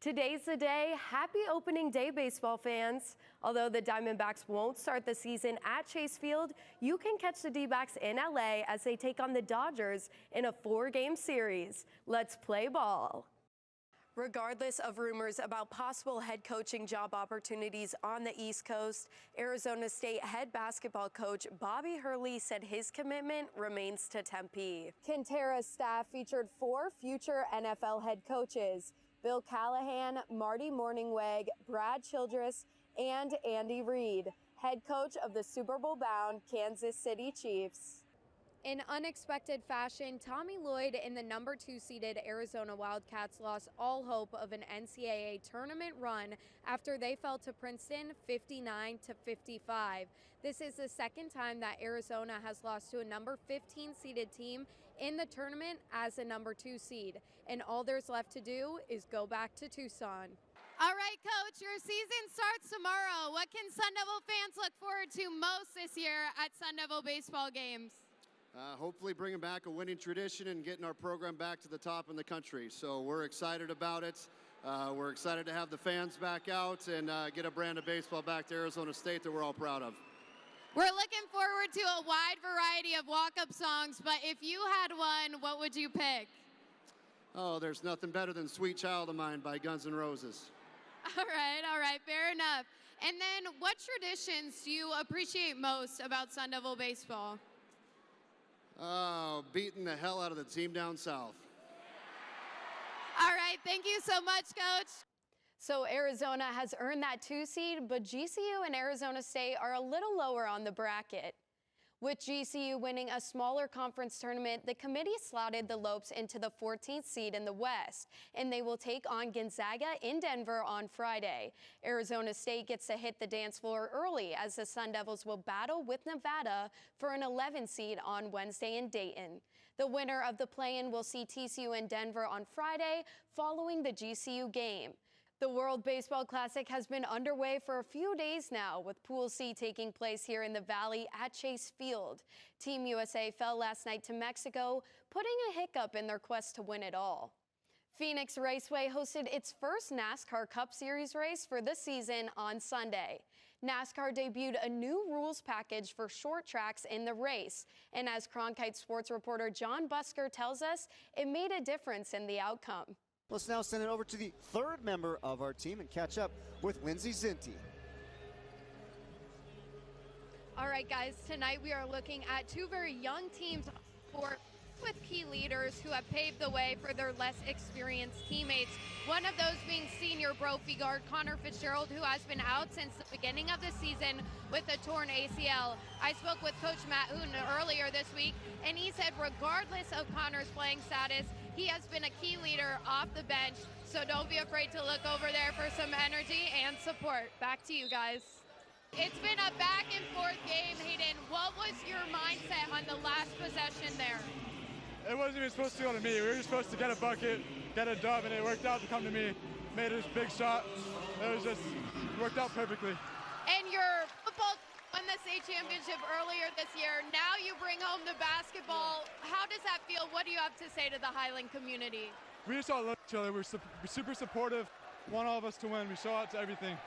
Today's the day. Happy opening day, baseball fans. Although the Diamondbacks won't start the season at Chase Field, you can catch the D-backs in LA as they take on the Dodgers in a 4-game series. Let's play ball. Regardless of rumors about possible head coaching job opportunities on the East Coast, Arizona State head basketball coach Bobby Hurley said his commitment remains to Tempe. Quintera's staff featured 4 future NFL head coaches: Bill Callahan, Marty Morningweg, Brad Childress, and Andy Reid, head coach of the Super Bowl-bound Kansas City Chiefs. In unexpected fashion, Tommy Lloyd and the number 2 seeded Arizona Wildcats lost all hope of an NCAA tournament run after they fell to Princeton 59-55. This is the second time that Arizona has lost to a number 15 seeded team in the tournament as a number 2 seed, and all there's left to do is go back to Tucson. All right, Coach, your season starts tomorrow. What can Sun Devil fans look forward to most this year at Sun Devil baseball games? Hopefully bringing back a winning tradition and getting our program back to the top in the country. So we're excited about it. We're excited to have the fans back out and get a brand of baseball back to Arizona State that we're all proud of. We're looking forward to a wide variety of walk-up songs, but if you had one, what would you pick? Oh, there's nothing better than Sweet Child of Mine by Guns N' Roses. All right, fair enough. And then what traditions do you appreciate most about Sun Devil baseball? Oh, beating the hell out of the team down south. All right, thank you so much, Coach. So Arizona has earned that 2 seed, but GCU and Arizona State are a little lower on the bracket. With GCU winning a smaller conference tournament, the committee slotted the Lopes into the 14th seed in the West, and they will take on Gonzaga in Denver on Friday. Arizona State gets to hit the dance floor early as the Sun Devils will battle with Nevada for an 11 seed on Wednesday in Dayton. The winner of the play-in will see TCU in Denver on Friday following the GCU game. The World Baseball Classic has been underway for a few days now, with Pool C taking place here in the Valley at Chase Field. Team USA fell last night to Mexico, putting a hiccup in their quest to win it all. Phoenix Raceway hosted its first NASCAR Cup Series race for the season on Sunday. NASCAR debuted a new rules package for short tracks in the race, and as Cronkite Sports reporter John Busker tells us, it made a difference in the outcome. Let's now send it over to the 3rd member of our team and catch up with Lindsay Zienty. All right, guys, tonight we are looking at 2 very young teams with key leaders who have paved the way for their less experienced teammates. One of those being senior Brophy guard Connor Fitzgerald, who has been out since the beginning of the season with a torn ACL. I spoke with Coach Matt Hooten earlier this week, and he said regardless of Connor's playing status, he has been a key leader off the bench, so don't be afraid to look over there for some energy and support. Back to you guys. It's been a back and forth game, Hayden. What was your mindset on the last possession there? It wasn't even supposed to go to me. We were just supposed to get a bucket, get a dub, and it worked out to come to me. Made this big shot. It worked out perfectly. And your football won the state championship earlier this year. Now you bring home the basketball. How does that feel? What do you have to say to the Highland community? We just all love each other. We're super supportive. Want all of us to win. We show out to everything.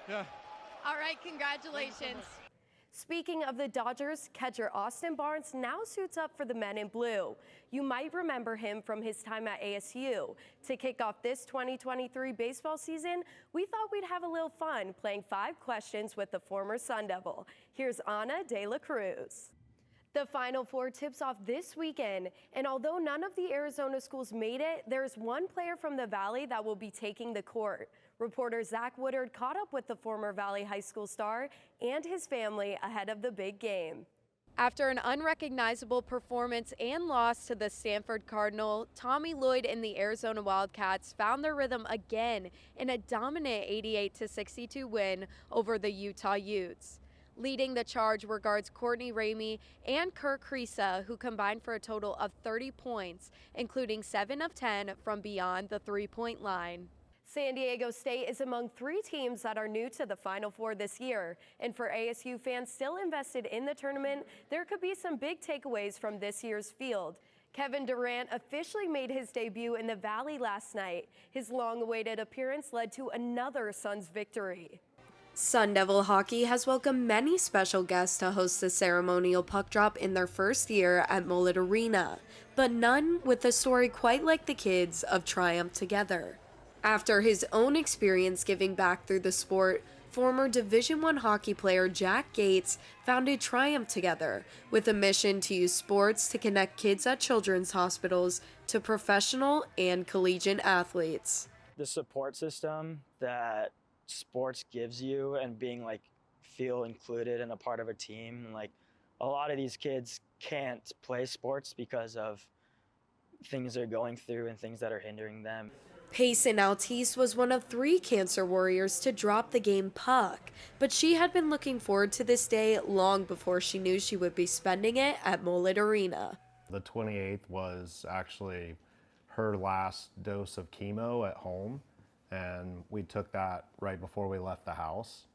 Yeah. All right, congratulations. Speaking of the Dodgers, catcher Austin Barnes now suits up for the men in blue. You might remember him from his time at ASU. To kick off this 2023 baseball season, we thought we'd have a little fun playing 5 questions with the former Sun Devil. Here's Ana de la Cruz. The Final Four tips off this weekend, and although none of the Arizona schools made it, there's one player from the Valley that will be taking the court. Reporter Zach Woodard caught up with the former Valley High School star and his family ahead of the big game. After an unrecognizable performance and loss to the Stanford Cardinal, Tommy Lloyd and the Arizona Wildcats found their rhythm again in a dominant 88-62 win over the Utah Utes. Leading the charge were guards Courtney Ramey and Kirk Kriisa, who combined for a total of 30 points, including 7 of 10 from beyond the 3-point line. San Diego State is among 3 teams that are new to the Final Four this year. And for ASU fans still invested in the tournament, there could be some big takeaways from this year's field. Kevin Durant officially made his debut in the Valley last night. His long-awaited appearance led to another Suns victory. Sun Devil Hockey has welcomed many special guests to host the ceremonial puck drop in their first year at Mullet Arena, but none with a story quite like the kids of Triumph Together. After his own experience giving back through the sport, former Division I hockey player Jack Gates founded Triumph Together with a mission to use sports to connect kids at children's hospitals to professional and collegiate athletes. The support system that sports gives you and being feel included and a part of a team. A lot of these kids can't play sports because of things they're going through and things that are hindering them. Payson Altice was one of 3 cancer warriors to drop the game puck, but she had been looking forward to this day long before she knew she would be spending it at Mullet Arena. The 28th was actually her last dose of chemo at home, and we took that right before we left the house.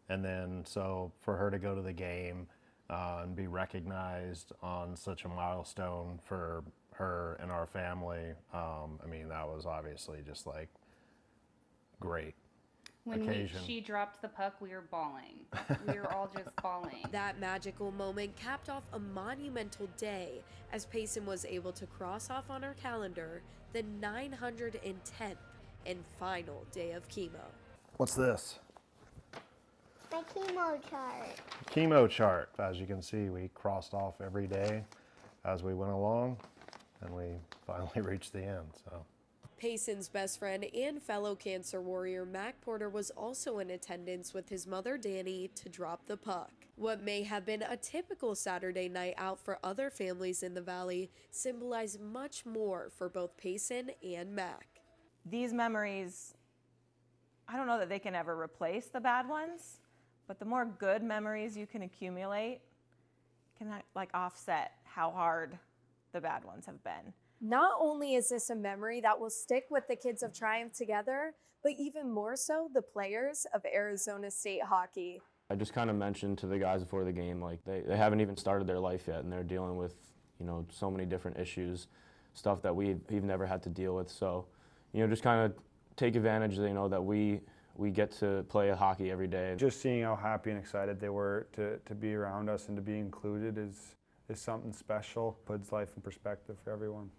And then so for her to go to the game and be recognized on such a milestone for her and our family, that was obviously just great occasion. She dropped the puck, we were bawling. We were all just bawling. That magical moment capped off a monumental day as Payson was able to cross off on her calendar the 910th and final day of chemo. What's this? My chemo chart. Chemo chart. As you can see, we crossed off every day as we went along, and we finally reached the end. So Payson's best friend and fellow cancer warrior Mac Porter was also in attendance with his mother Danny to drop the puck. What may have been a typical Saturday night out for other families in the Valley symbolized much more for both Payson and Mac. These memories, I don't know that they can ever replace the bad ones, but the more good memories you can accumulate can offset how hard the bad ones have been. Not only is this a memory that will stick with the kids of Triumph Together, but even more so the players of Arizona State hockey. I just kind of mentioned to the guys before the game, they haven't even started their life yet, and they're dealing with, so many different issues, stuff that we've never had to deal with. So, just kind of take advantage, that we get to play hockey every day. Just seeing how happy and excited they were to be around us and to be included is something special. Puts life in perspective for everyone.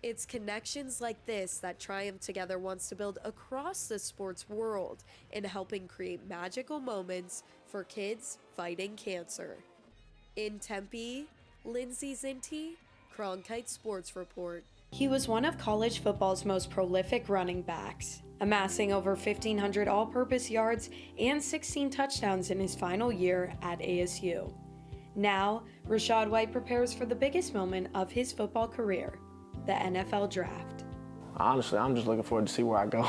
It's connections like this that Triumph Together wants to build across the sports world in helping create magical moments for kids fighting cancer. In Tempe, Lindsay Zienty, Cronkite Sports Report. He was one of college football's most prolific running backs, amassing over 1,500 all-purpose yards and 16 touchdowns in his final year at ASU. Now, Rachaad White prepares for the biggest moment of his football career, the NFL Draft. Honestly, I'm just looking forward to see where I go.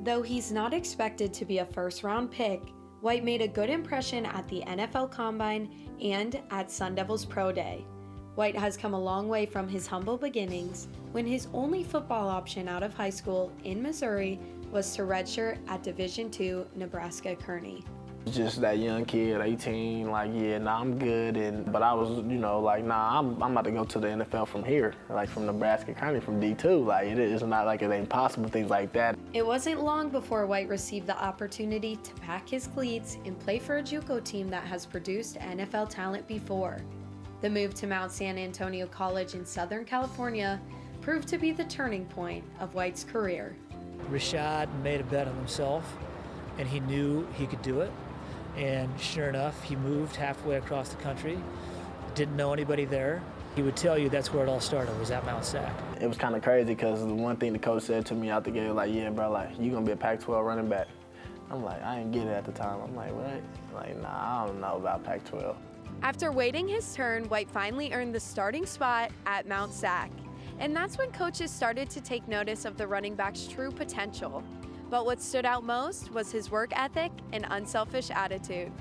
Though he's not expected to be a first-round pick, White made a good impression at the NFL Combine and at Sun Devils Pro Day. White has come a long way from his humble beginnings when his only football option out of high school in Missouri was to redshirt at Division II Nebraska Kearney. Just that young kid, 18, I'm good. But I was, I'm about to go to the NFL from here, from Nebraska County, from D2. It's not like it ain't possible, things like that. It wasn't long before White received the opportunity to pack his cleats and play for a JUCO team that has produced NFL talent before. The move to Mount San Antonio College in Southern California proved to be the turning point of White's career. Rachaad made a bet on himself, and he knew he could do it. And sure enough, he moved halfway across the country, didn't know anybody there. He would tell you that's where it all started, was at Mount Sac. It was kind of crazy because the one thing the coach said to me out the gate, yeah, bro, you going to be a Pac-12 running back. I'm I didn't get it at the time. I'm what? Nah, I don't know about Pac-12. After waiting his turn, White finally earned the starting spot at Mount Sac. And that's when coaches started to take notice of the running back's true potential. But what stood out most was his work ethic and unselfish attitude.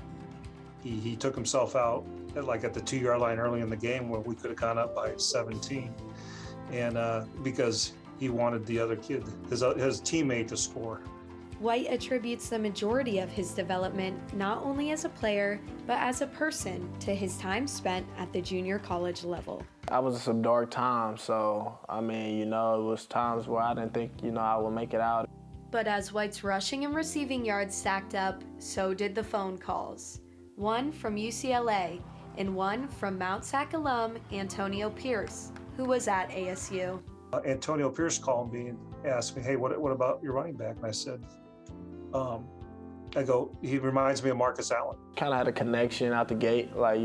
He took himself out at the 2-yard line early in the game where we could have gone up by 17. And because he wanted the other kid, his teammate, to score. White attributes the majority of his development not only as a player, but as a person to his time spent at the junior college level. I was in some dark times, so, I mean, you know, it was times where I didn't think, you know, I would make it out. But as White's rushing and receiving yards stacked up, so did the phone calls. One from UCLA and one from Mount Sac alum Antonio Pierce, who was at ASU. Antonio Pierce called me and asked me, hey, what about your running back? And I said, he reminds me of Marcus Allen. Kind of had a connection out the gate. Like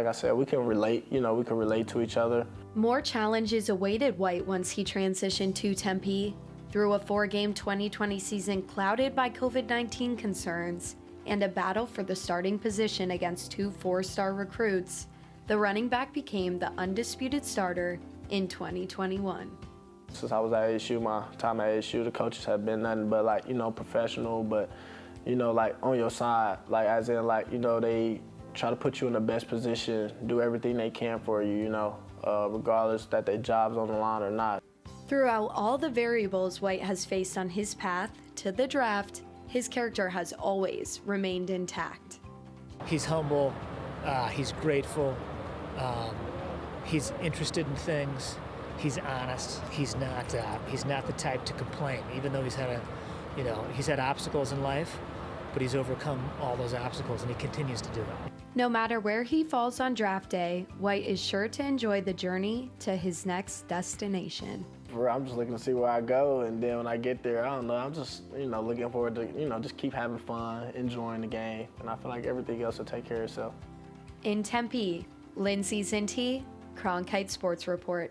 I said, we can relate, you know, we can relate to each other. More challenges awaited White once he transitioned to Tempe. Through a 4-game 2020 season clouded by COVID-19 concerns and a battle for the starting position against 2 4-star recruits, the running back became the undisputed starter in 2021. Since I was at ASU, my time at ASU, the coaches have been nothing but, like, you know, professional, but, you know, like, on your side, like, as in, like, you know, they try to put you in the best position, do everything they can for you, you know, regardless that their job's on the line or not. Throughout all the variables White has faced on his path to the draft, his character has always remained intact. He's humble, he's grateful, he's interested in things, he's honest, he's not the type to complain, even though he's had obstacles in life, but he's overcome all those obstacles and he continues to do it. No matter where he falls on draft day, White is sure to enjoy the journey to his next destination. I'm just looking to see where I go, and then when I get there, I don't know, I'm just, you know, looking forward to, you know, just keep having fun, enjoying the game, and I feel like everything else will take care of itself. In Tempe, Lindsay Zienty, Cronkite Sports Report.